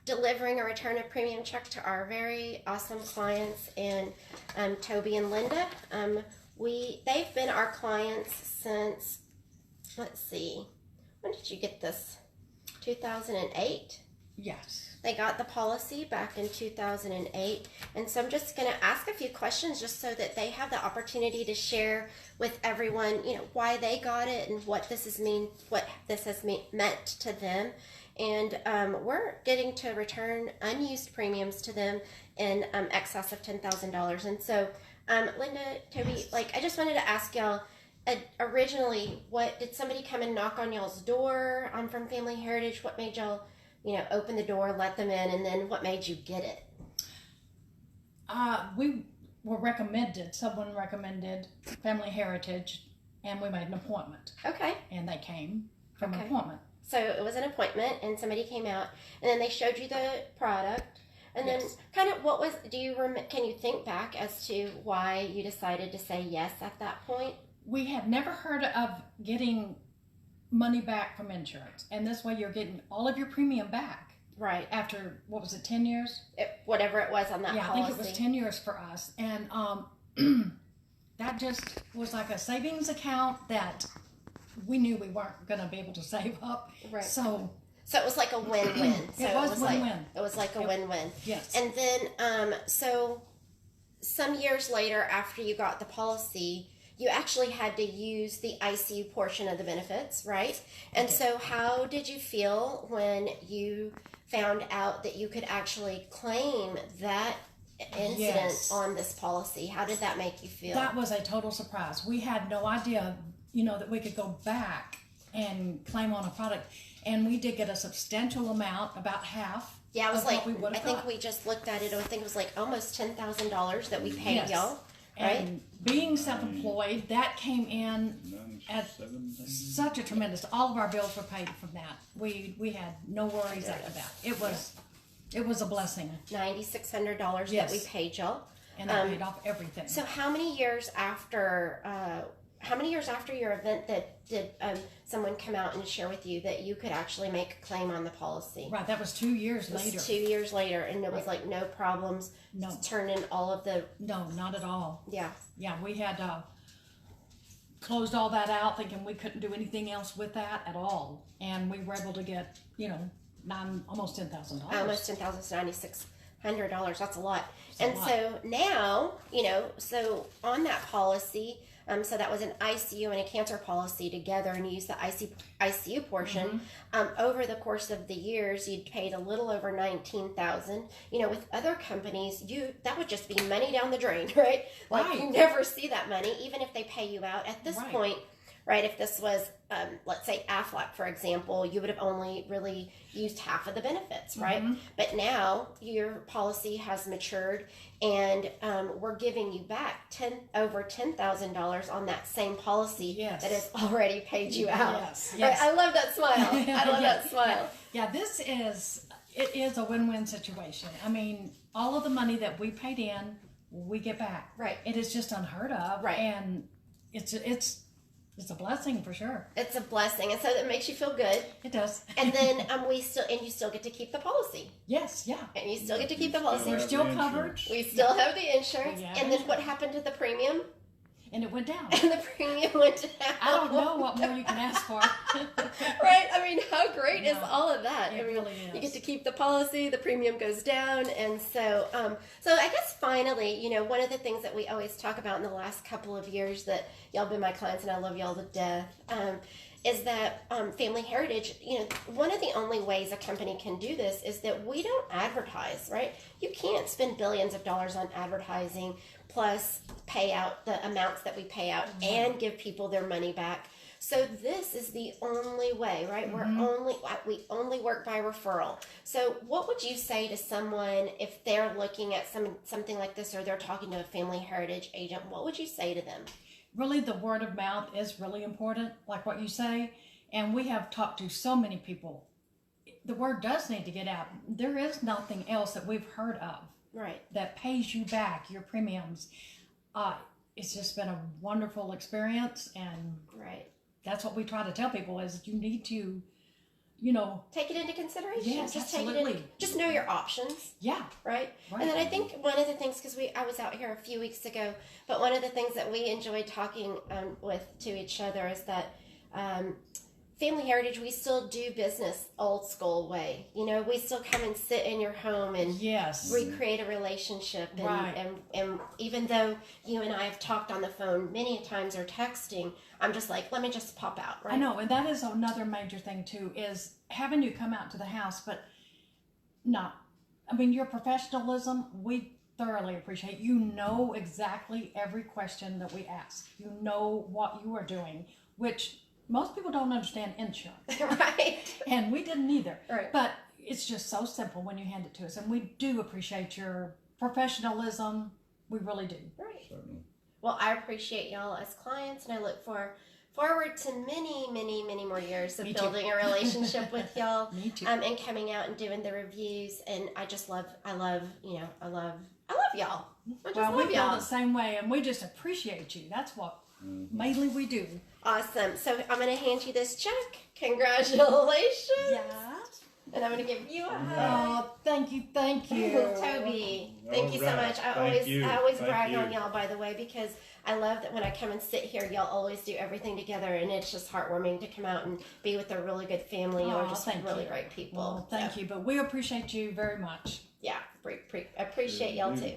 delivering a return of premium check to our very awesome clients, and Toby and Linda. They've been our clients since, let's see, when did you get this? 2008? Yes. They got the policy back in 2008. And so I'm just going to ask a few questions just so that they have the opportunity to share with everyone, why they got it and what this has meant to them. And we're getting to return unused premiums to them in excess of $10,000. And so, Linda, Toby, I just wanted to ask y'all, originally, what did somebody come and knock on y'all's door from Family Heritage? What made y'all, open the door, let them in, and then what made you get it? We were recommended. Someone recommended Family Heritage, and we made an appointment. Okay. And they came from an appointment. So it was an appointment, and somebody came out, and then they showed you the product, and then kind of can you think back as to why you decided to say yes at that point? We had never heard of getting money back from insurance, and this way you're getting all of your premium back. Right. After, 10 years? Whatever it was on that policy. I think it was 10 years for us, and that just was like a savings account that we knew we weren't going to be able to save up. Right. So it was like a win-win. It was win-win. It was like a win-win. Yes. And then, so some years later, after you got the policy, you actually had to use the ICU portion of the benefits, right? And so how did you feel when you found out that you could actually claim that incident on this policy? How did that make you feel? That was a total surprise. We had no idea, that we could go back and claim on a product. And we did get a substantial amount, about half. Yeah, it was I think we just looked at it. I think it was almost $10,000 that we paid y'all. Right? And being self-employed, that came in at such a tremendous. All of our bills were paid from that. We had no worries after that. It was a blessing. $9,600 that we paid y'all, and that paid off everything. So how many years after your event did someone come out and share with you that you could actually make a claim on the policy? Right, that was 2 years later. 2 years later, and it was no problems. No. Turn in all of the... No, not at all. Yeah. Yeah, we had closed all that out thinking we couldn't do anything else with that at all. And we were able to get, almost $10,000. Almost $10,000, $9,600. That's a lot. That's a lot. So now, so on that policy... so that was an ICU and a cancer policy together, and you used the ICU portion. Over the course of the years, you'd paid a little over $19,000. With other companies, that would just be money down the drain, right? You never see that money, even if they pay you out. At this point, right, if this was, let's say Aflac, for example, you would have only really used half of the benefits, right? But now your policy has matured, and we're giving you back over $10,000 on that same policy that has already paid you out. Yes. Right? I love that smile. I love that smile. Yeah, it is a win-win situation. I mean, all of the money that we paid in, we get back. Right. It is just unheard of. Right. And it's a blessing for sure. It's a blessing, and so it makes you feel good. It does. And then you still get to keep the policy. Yes, yeah. And you still get to keep the policy. We're still covered. We still have the insurance. And then what happened to the premium? And it went down. And the premium went down. I don't know what more you can ask for. Right? I mean, how great is all of that? It really is. You get to keep the policy, the premium goes down, and so I guess finally, one of the things that we always talk about in the last couple of years that y'all been my clients and I love y'all to death, is that Family Heritage, one of the only ways a company can do this is that we don't advertise, right? You can't spend billions of dollars on advertising plus pay out the amounts that we pay out and give people their money back. So this is the only way, right? We only work by referral. So what would you say to someone if they're looking at something like this, or they're talking to a Family Heritage agent? What would you say to them? Really, the word of mouth is really important, like what you say. And we have talked to so many people. The word does need to get out. There is nothing else that we've heard of that pays you back your premiums. It's just been a wonderful experience, and that's what we try to tell people is you need take it into consideration. Yes, just absolutely. Just know your options. Yeah. Right? And then I think one of the things, because I was out here a few weeks ago, but one of the things that we enjoyed talking to each other is that Family Heritage, we still do business old school way. We still come and sit in your home and recreate a relationship. And even though you and I have talked on the phone many times or texting, I'm just like, let me just pop out. Right? I know, and that is another major thing too, is having you come out to the house, but your professionalism, we thoroughly appreciate. You know exactly every question that we ask. You know what you are doing, which most people don't understand insurance. Right. And we didn't either. Right. But it's just so simple when you hand it to us. And we do appreciate your professionalism. We really do. Right. Certainly. Well, I appreciate y'all as clients, and I look forward to many, many, many more years of building a relationship with y'all. Me too. And coming out and doing the reviews. And I love y'all. We feel the same way, and we just appreciate you. That's what mainly we do. Awesome. So I'm going to hand you this check. Congratulations. Yes. And I'm going to give you a hug. Oh, thank you. Toby, thank you so much. I always brag on y'all, by the way, because I love that when I come and sit here, y'all always do everything together, and it's just heartwarming to come out and be with a really good family. Y'all are just really great people. Well, thank you, but we appreciate you very much. Yeah, appreciate y'all too.